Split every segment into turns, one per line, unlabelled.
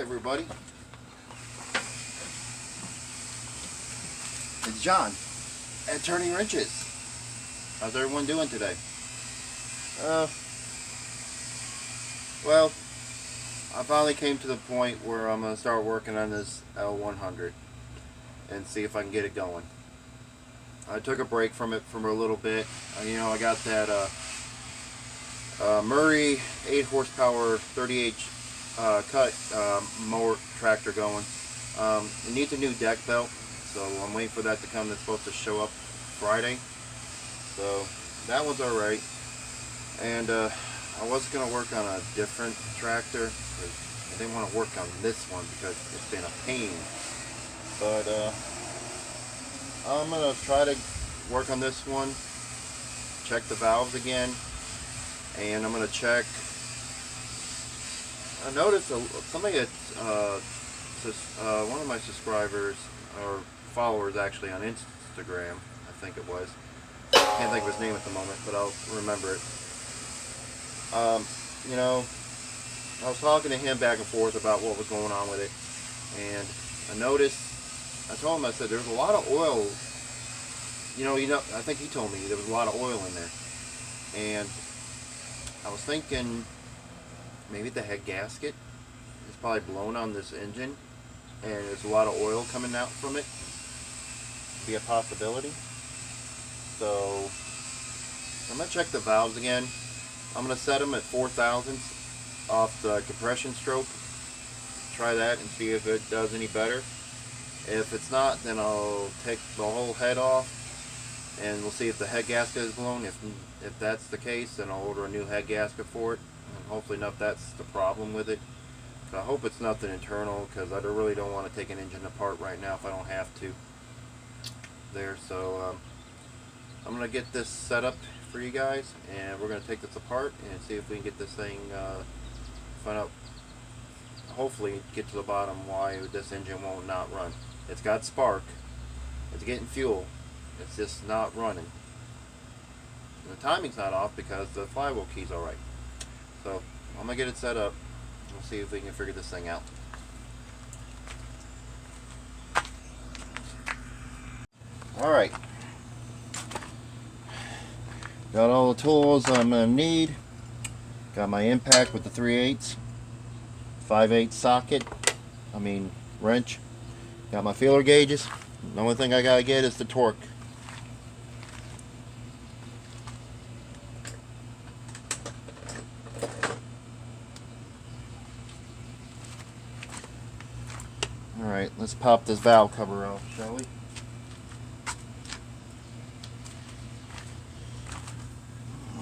everybody. It's John at Turning Wrenches. How's everyone doing today? Well, I finally came to the point where I'm going to start working on this L100 and see if I can get it going. I took a break from it for a little bit. You know, I got that Murray 8 horsepower 30H cut mower tractor going. It needs a new deck belt, so I'm waiting for that to come. It's supposed to show up Friday, so that one's alright. And I was going to work on a different tractor because I didn't want to work on this one because it's been a pain. But I'm going to try to work on this one, check the valves again, and I'm going to check. I noticed somebody at one of my subscribers or followers actually on Instagram, I think it was. I can't think of his name at the moment, but I'll remember it. You know, I was talking to him back and forth about what was going on with it, and I noticed, I told him, I said, there's a lot of oil, you know, I think he told me there was a lot of oil in there, and I was thinking maybe the head gasket is probably blown on this engine, and there's a lot of oil coming out from it. Be a possibility. So I'm going to check the valves again. I'm going to set them at 4 thousandths off the compression stroke. Try that and see if it does any better. If it's not, then I'll take the whole head off and we'll see if the head gasket is blown. If that's the case, then I'll order a new head gasket for it. And hopefully not that's the problem with it. So I hope it's nothing internal, because I really don't want to take an engine apart right now if I don't have to. There, so I'm going to get this set up for you guys, and we're going to take this apart and see if we can get this thing, find out, hopefully get to the bottom why this engine won't not run. It's got spark, it's getting fuel, it's just not running. And the timing's not off because the flywheel key's alright. So I'm going to get it set up. We'll see if we can figure this thing out. Alright. Got all the tools I'm going to need. Got my impact with the 3/8, 5/8 socket, wrench. Got my feeler gauges. The only thing I got to get is the torque. Alright, let's pop this valve cover off, shall we?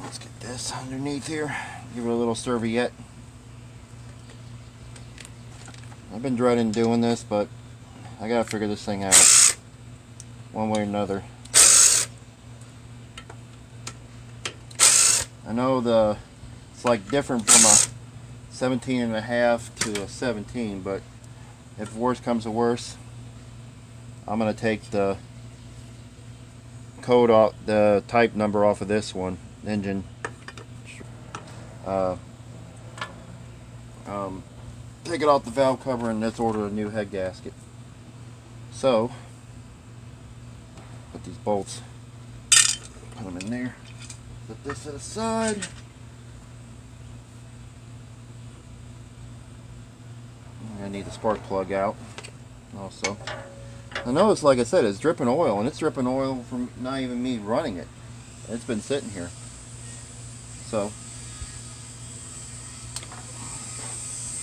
Let's get this underneath here. Give it a little serviette. I've been dreading doing this, but I gotta figure this thing out one way or another. I know it's like different from a 17.5 to a 17, but if worse comes to worse, I'm gonna take the code off, the type number off of this one, engine. Take it off the valve cover and let's order a new head gasket. So, put these bolts, put them in there. Put this to the side. I need the spark plug out also. I notice, like I said, it's dripping oil, and it's dripping oil from not even me running it. It's been sitting here. So,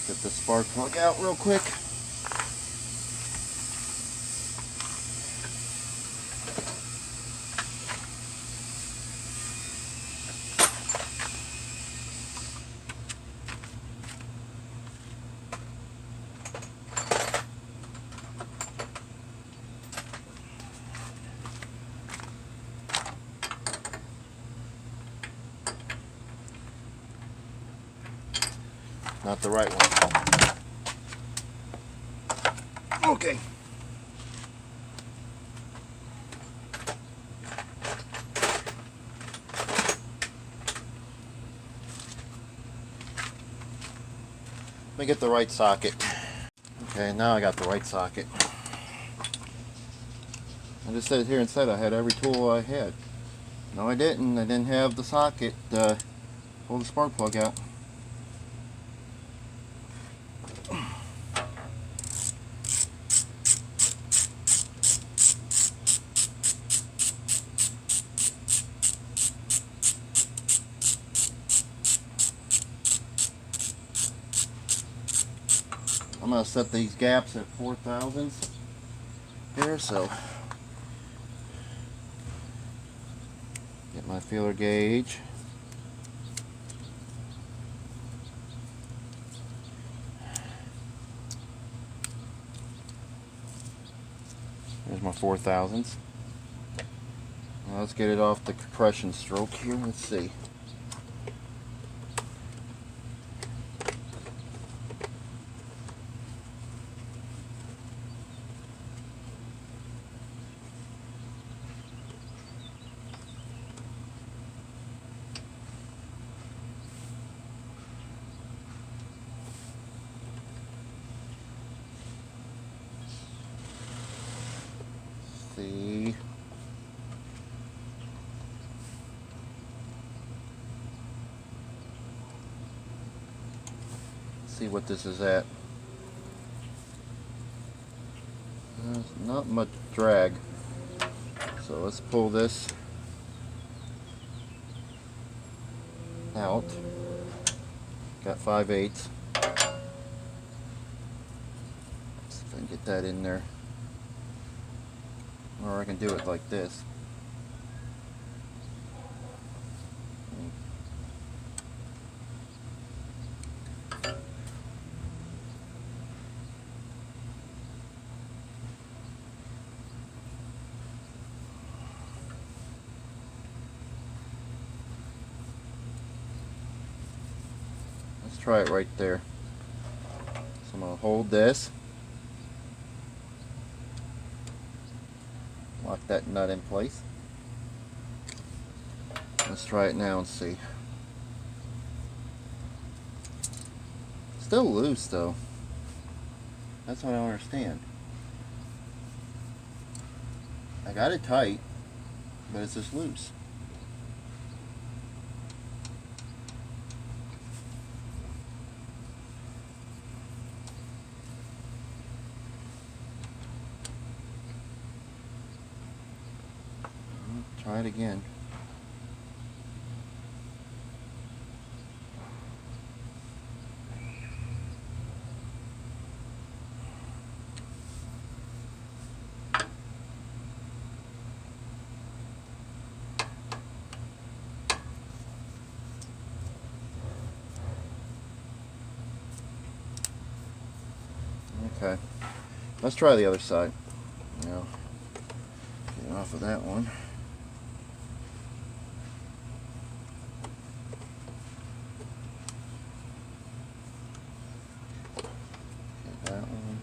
get the spark plug out real quick. Not the right one. Okay. Let me get the right socket. Okay, now I got the right socket. I just said here and said I had every tool I had. No, I didn't. I didn't have the socket to pull the spark plug out. I'm going to set these gaps at 4,000s here, so get my feeler gauge. There's my 4,000s. Now let's get it off the compression stroke here. Let's see. See. See what this is at. Not much drag. So let's pull this out. Got 5/8. See if I can get that in there. Or I can do it like this. Let's try it right there. So I'm going to hold this. Lock that nut in place. Let's try it now and see. Still loose though. That's what I don't understand. I got it tight, but it's just loose. Try it again. Okay, let's try the other side. Now, get off of that one. Get that one.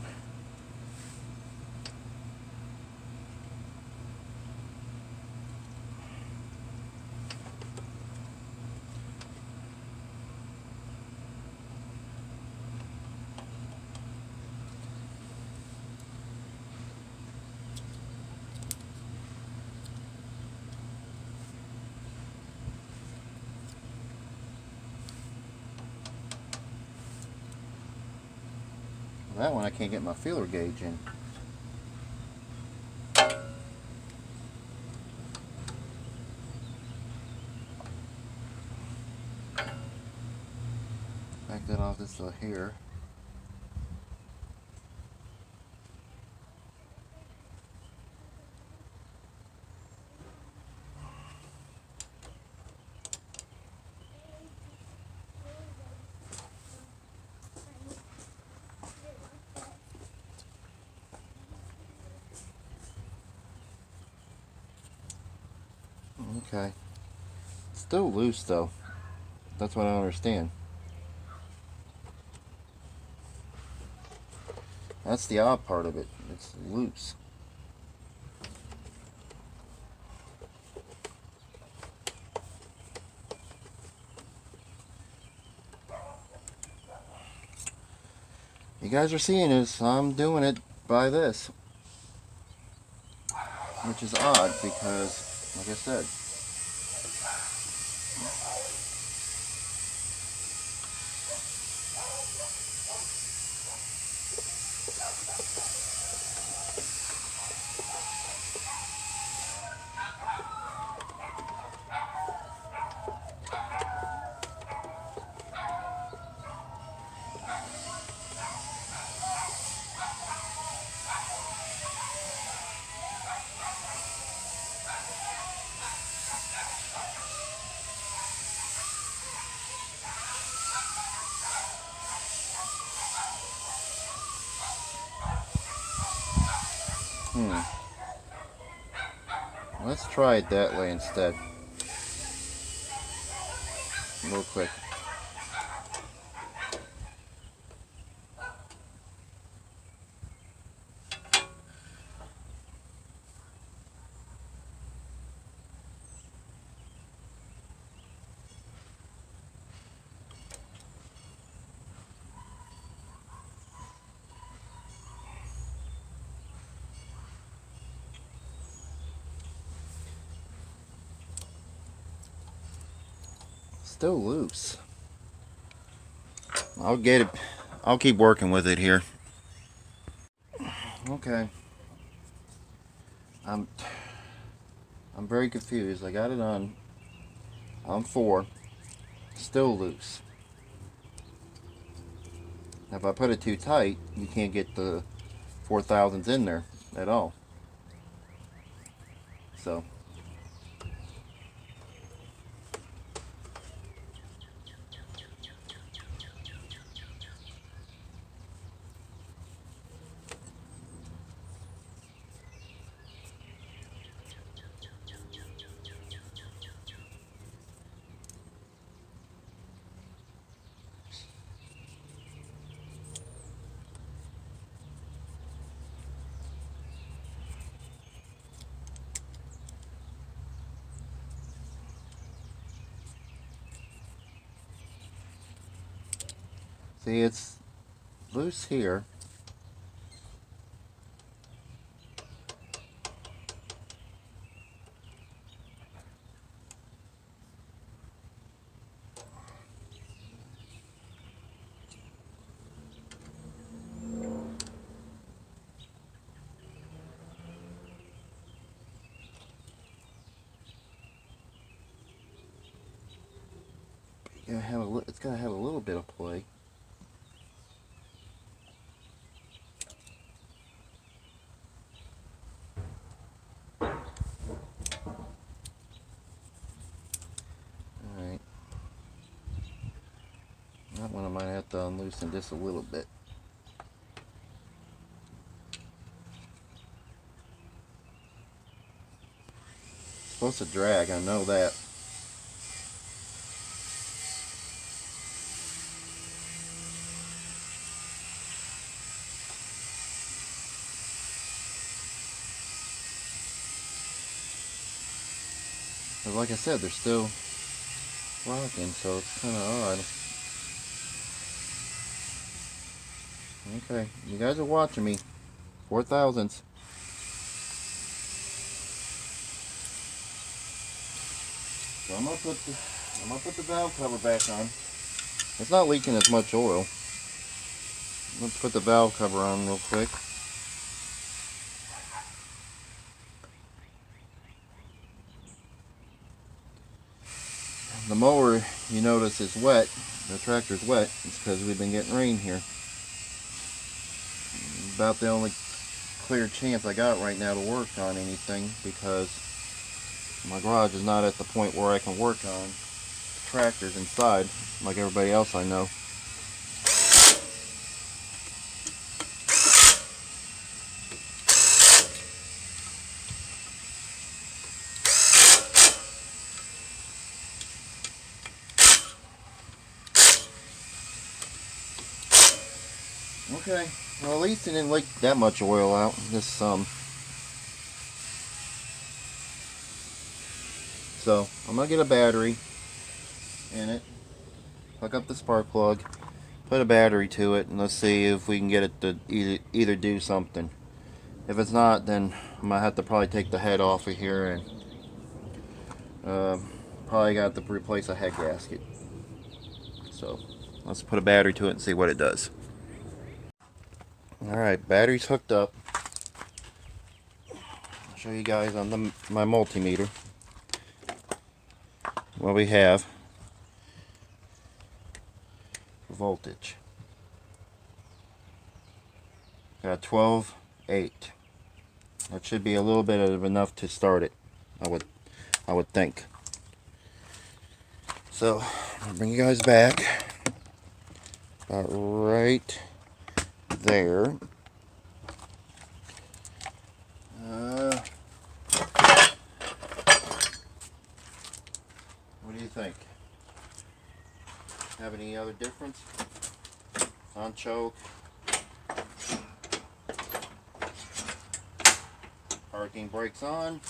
That one I can't get my feeler gauge in. Back that off this here. Okay. Still loose though. That's what I don't understand. That's the odd part of it. It's loose. you guys are seeing is I'm doing it by this, which is odd because, like I said, let's try it that way instead. Real quick. Still loose. I'll get it. I'll keep working with it here. Okay. I'm very confused. I got it on 4. Still loose. If I put it too tight, you can't get the 4,000s in there at all. So see, it's loose here. It's gotta have a little bit of play. Alright. That one I might have to unloosen just a little bit. It's supposed to drag, I know that. But like I said, they're still rocking, so it's kind of odd. Okay, you guys are watching me. 4,000s. So I'm gonna put the valve cover back on. It's not leaking as much oil. Let's put the valve cover on real quick. The mower, you notice, is wet. The tractor's wet. It's because we've been getting rain here. About the only clear chance I got right now to work on anything, because my garage is not at the point where I can work on tractors inside like everybody else I know. Okay, well, at least it didn't leak that much oil out. Just some. So I'm gonna get a battery in it, hook up the spark plug, put a battery to it, and let's see if we can get it to either do something. If it's not, then I might have to probably take the head off of here, and probably got to replace a head gasket. So let's put a battery to it and see what it does. Alright, battery's hooked up. I'll show you guys on my multimeter what we have for voltage. Got 12.8. That should be a little bit of enough to start it, I would think. So I'll bring you guys back about right there. What do you think? Have any other difference? On choke. Parking brakes on.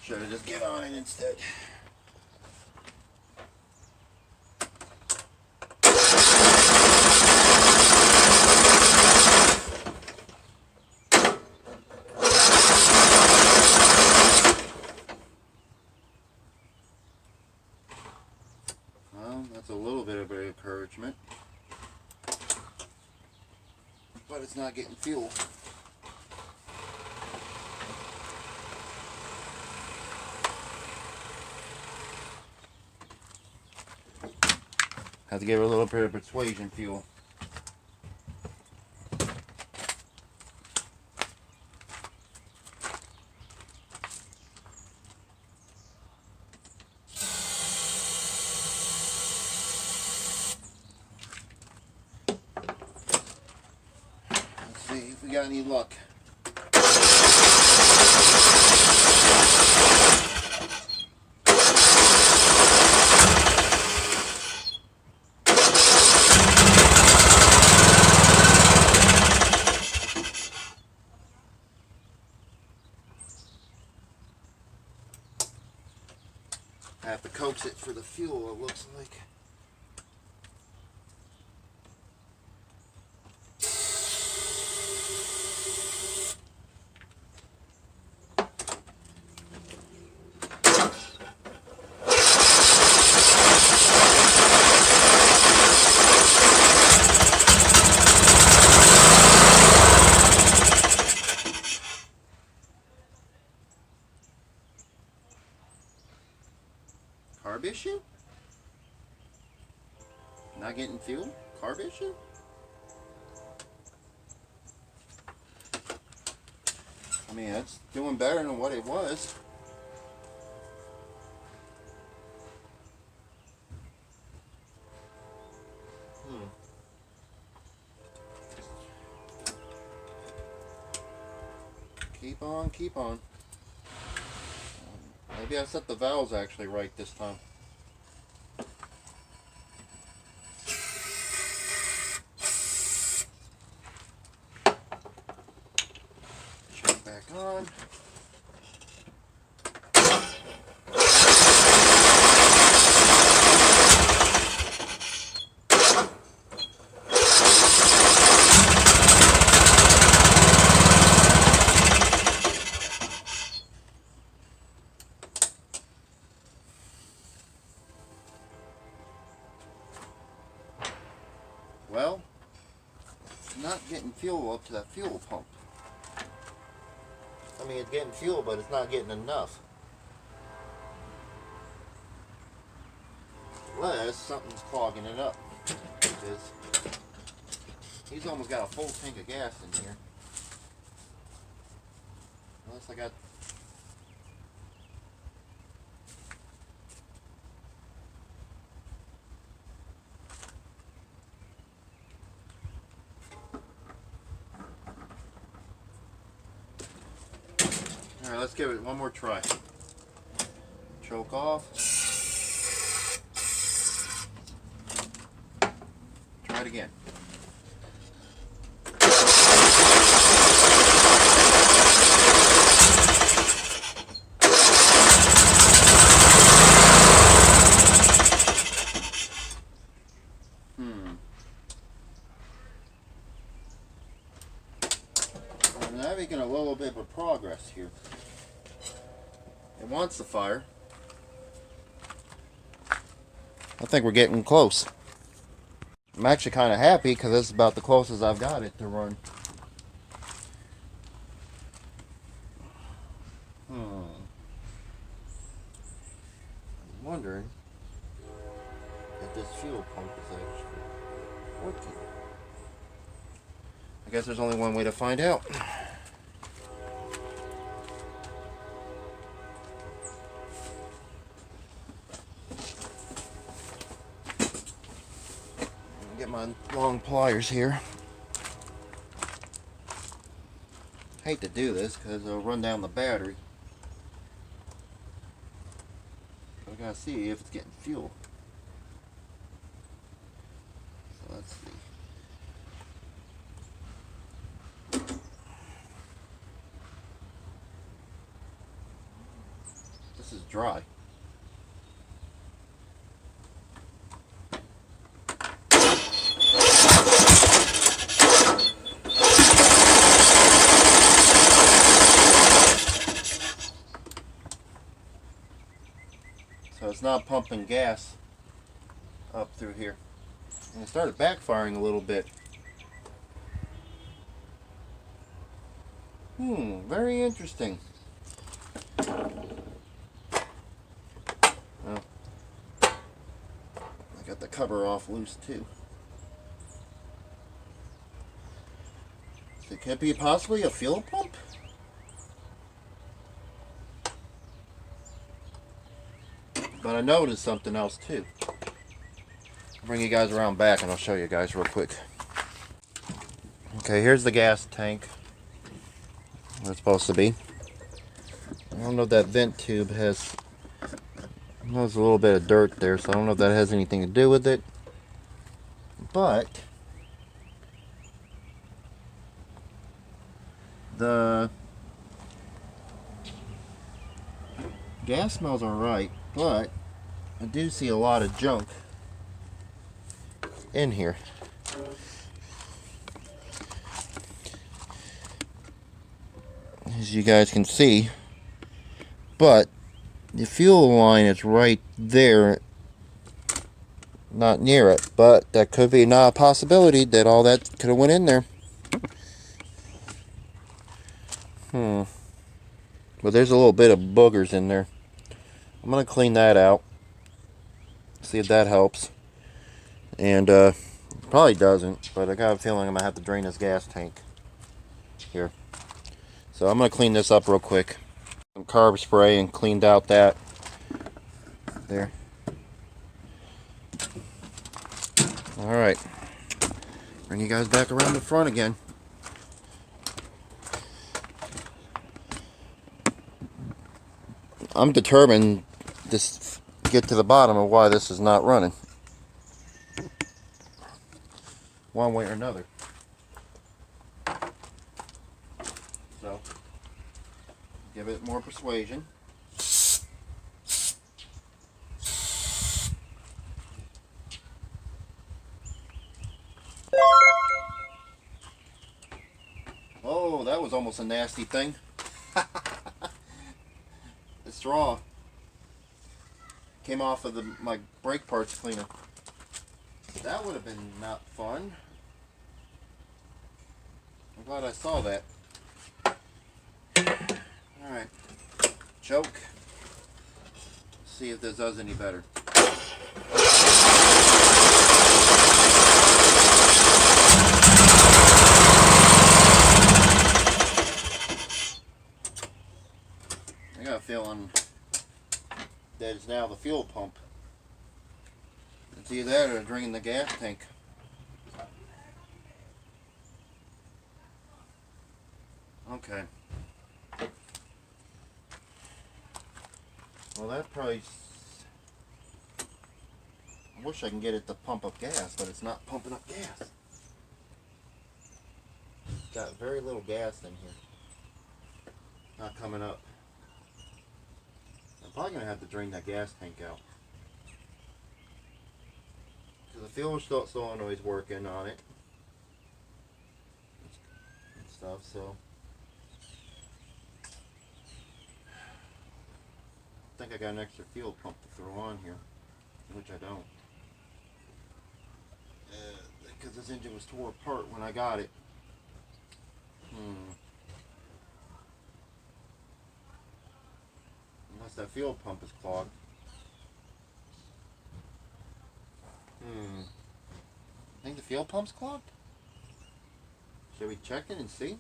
Should have just get on it instead. Well, that's a little bit of an encouragement. But it's not getting fuel. Have to give it a little bit of persuasion fuel. Let's see if we got any luck. I have to coax it for the fuel, it looks like. Carb issue? Not getting fuel? Carb issue? I mean, it's doing better than what it was. Keep on, keep on. Maybe I set the valves actually right this time. Check back on. Well, it's not getting fuel up to that fuel pump. I mean, it's getting fuel, but it's not getting enough. Unless something's clogging it up. Because he's almost got a full tank of gas in here. Unless I got... Alright, let's give it one more try. Choke off. Try it again. Now making a little bit of progress here. It wants to fire. I think we're getting close. I'm actually kind of happy because this is about the closest I've got it to run. I'm wondering if this fuel pump is actually working. I guess there's only one way to find out. Get my long pliers here. Hate to do this because it'll run down the battery. I gotta see if it's getting fuel. So let's see. This is dry. So it's not pumping gas up through here. And it started backfiring a little bit. Very interesting. Well, I got the cover off loose too. So could it be possibly a fuel pump? But I noticed something else too. I'll bring you guys around back and I'll show you guys real quick. Okay, here's the gas tank. Where it's supposed to be. I don't know if that vent tube has... There's a little bit of dirt there, so I don't know if that has anything to do with it. But the gas smells alright, but I do see a lot of junk in here. As you guys can see, but the fuel line is right there, not near it, but that could be not a possibility that all that could have went in there. But there's a little bit of boogers in there. I'm gonna clean that out, see if that helps. And probably doesn't, but I got a feeling I'm gonna have to drain this gas tank here. So I'm gonna clean this up real quick. Some carb spray and cleaned out that there. Alright, bring you guys back around the front again. I'm determined to get to the bottom of why this is not running, one way or another. So, give it more persuasion. Oh, that was almost a nasty thing. The straw came off of my brake parts cleaner. That would have been not fun. I'm glad I saw that. Alright, choke. See if this does any better. I got a feeling that it's now the fuel pump. It's either that or draining the gas tank. Okay. Well, that probably... I wish I can get it to pump up gas, but it's not pumping up gas. It's got very little gas in here. Not coming up. I'm probably going to have to drain that gas tank out. So the fuel solenoid's working on it. And stuff, so... think I got an extra fuel pump to throw on here, which I don't. Because this engine was tore apart when I got it. Unless that fuel pump is clogged. I think the fuel pump's clogged. Should we check it and see?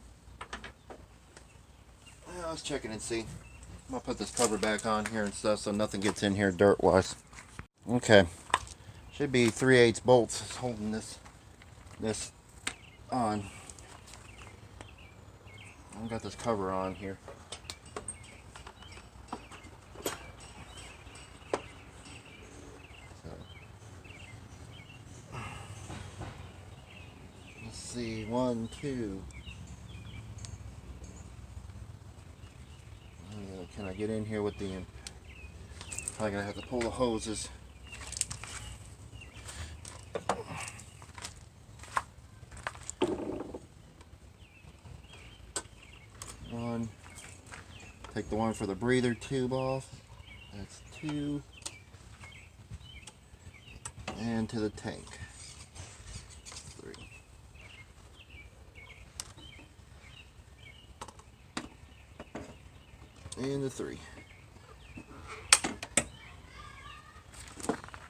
Yeah, let's check it and see. I'm gonna put this cover back on here and stuff so nothing gets in here dirt wise. Okay. Should be 3/8 bolts holding this on. I've got this cover on here. Let's see, 1, 2. Can I get in here with the? Probably gonna have to pull the hoses. One. Take the one for the breather tube off. That's 2. And to the tank. 3. And the 3.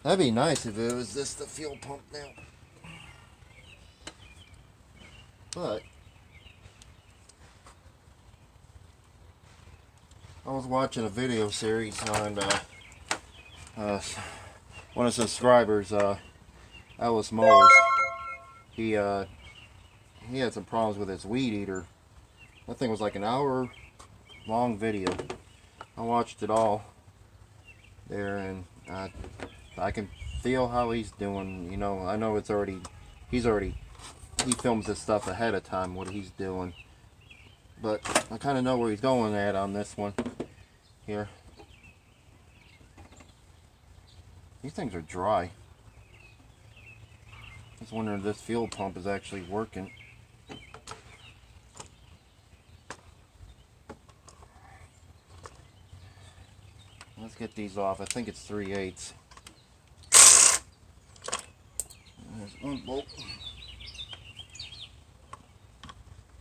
That'd be nice if it was just the fuel pump now. But I was watching a video series on one of the subscribers, Ellis Mowers. He had some problems with his weed eater. That thing was like an hour long video. I watched it all there, and I can feel how he's doing. You know, I know he films this stuff ahead of time, what he's doing, but I kind of know where he's going at on this one here. These things are dry. I was wondering if this fuel pump is actually working. Let's get these off. I think it's 3/8. There's one bolt.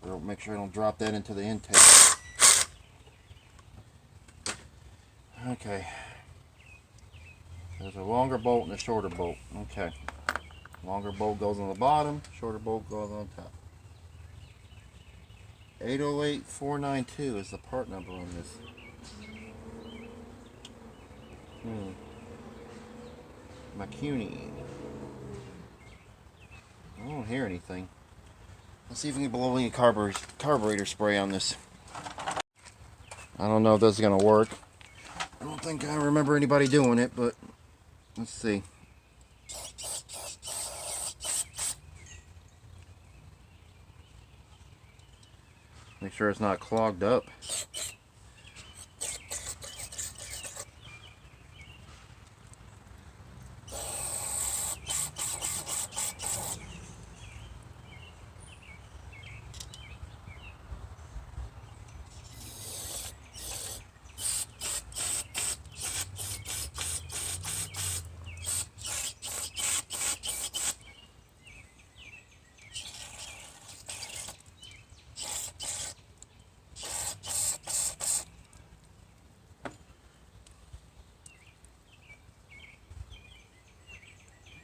I'll make sure I don't drop that into the intake. Okay. There's a longer bolt and a shorter bolt. Okay. Longer bolt goes on the bottom, shorter bolt goes on top. 808492 is the part number on this. McCuney. I don't hear anything. Let's see if we can blow any carburetor spray on this. I don't know if this is going to work. I don't think I remember anybody doing it, but let's see. Make sure it's not clogged up.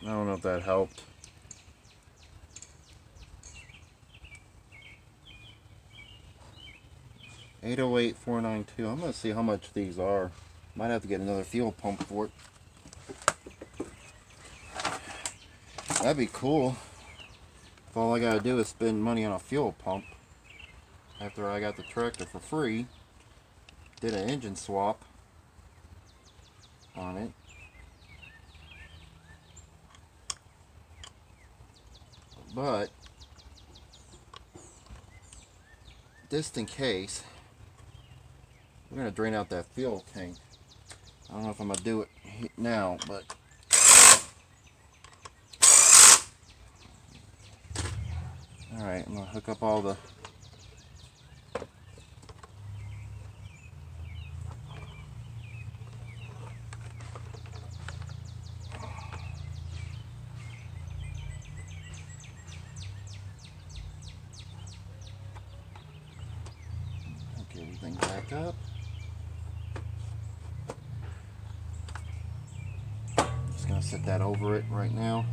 I don't know if that helped. $808,492. I'm gonna see how much these are. Might have to get another fuel pump for it. That'd be cool. If all I gotta do is spend money on a fuel pump after I got the tractor for free. Did an engine swap on it. But just in case, we're going to drain out that fuel tank. I don't know if I'm going to do it now, but alright, I'm going to hook up all the thing back up. Just gonna set that over it right now.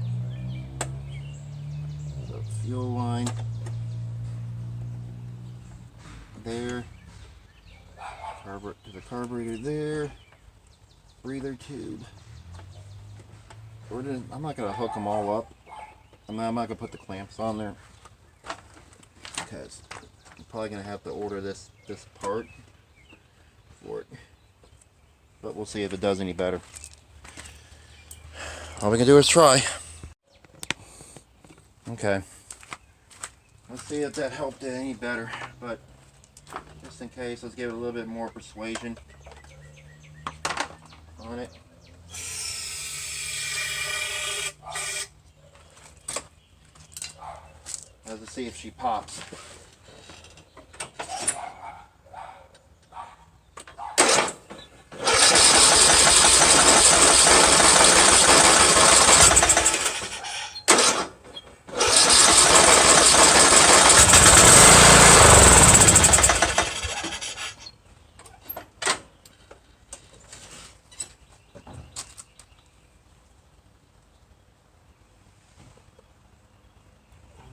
The fuel line there, to the carburetor there, breather tube. I'm not gonna hook them all up. I'm not gonna put the clamps on there because I'm probably gonna have to order this part for it. But we'll see if it does any better. All we can do is try. Okay. Let's see if that helped it any better. But just in case, let's give it a little bit more persuasion on it. Let's see if she pops.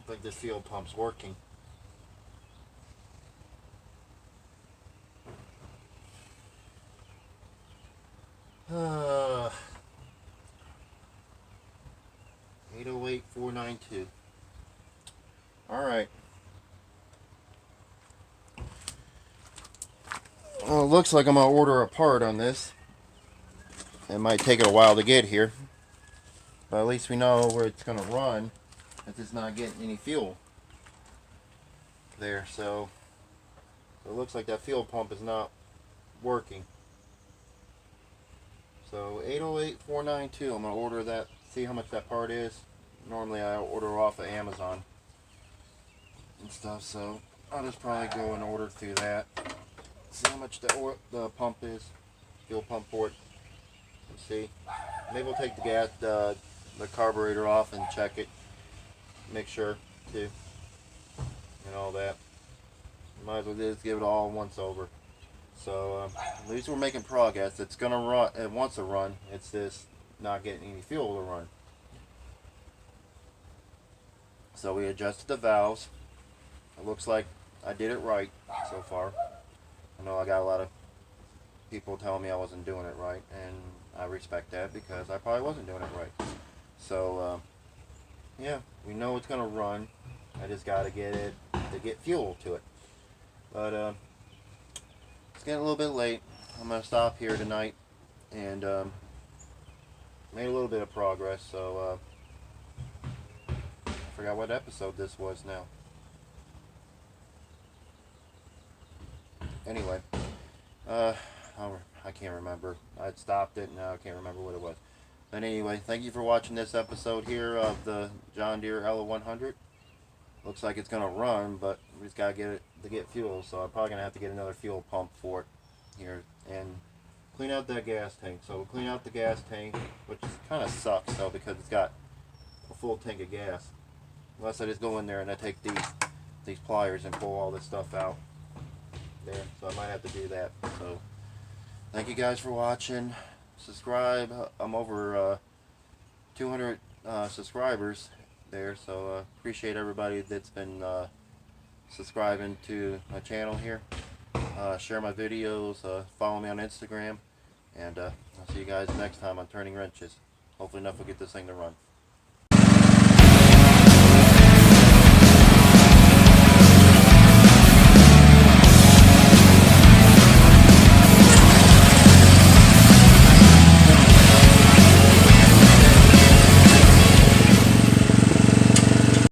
Like this fuel pump's working. Uh, 808,492. All right. Well, it looks like I'm gonna order a part on this. It might take it a while to get here, but at least we know where it's gonna run. If it's not getting any fuel there, so it looks like that fuel pump is not working. So 808,492. I'm gonna order that. See how much that part is. Normally I order off of Amazon and stuff, so I'll just probably go and order through that. See how much the pump is, fuel pump for it. Let's see. Maybe we'll take the carburetor off and check it. Make sure too, and all that. Might as well just give it all once over. So at least we're making progress. It's gonna run. It wants to run. It's just not getting any fuel to run. So we adjusted the valves. It looks like I did it right so far. I know I got a lot of people telling me I wasn't doing it right, and I respect that because I probably wasn't doing it right. So yeah, we know it's gonna run. I just gotta get it to get fuel to it. But it's getting a little bit late. I'm gonna stop here tonight, and made a little bit of progress. So I forgot what episode this was now. Anyway, I can't remember. I'd stopped it, now I can't remember what it was. But anyway, thank you for watching this episode here of the John Deere L100. Looks like it's gonna run, but we just gotta get it to get fuel. So I'm probably gonna have to get another fuel pump for it here and clean out that gas tank. So we'll clean out the gas tank, which kind of sucks though because it's got a full tank of gas. Unless I just go in there and I take these pliers and pull all this stuff out there. So I might have to do that. So thank you guys for watching. Subscribe. I'm over 200 subscribers there, so appreciate everybody that's been subscribing to my channel here. Share my videos, follow me on Instagram, and I'll see you guys next time on Turning Wrenches. Hopefully enough will get this thing to run.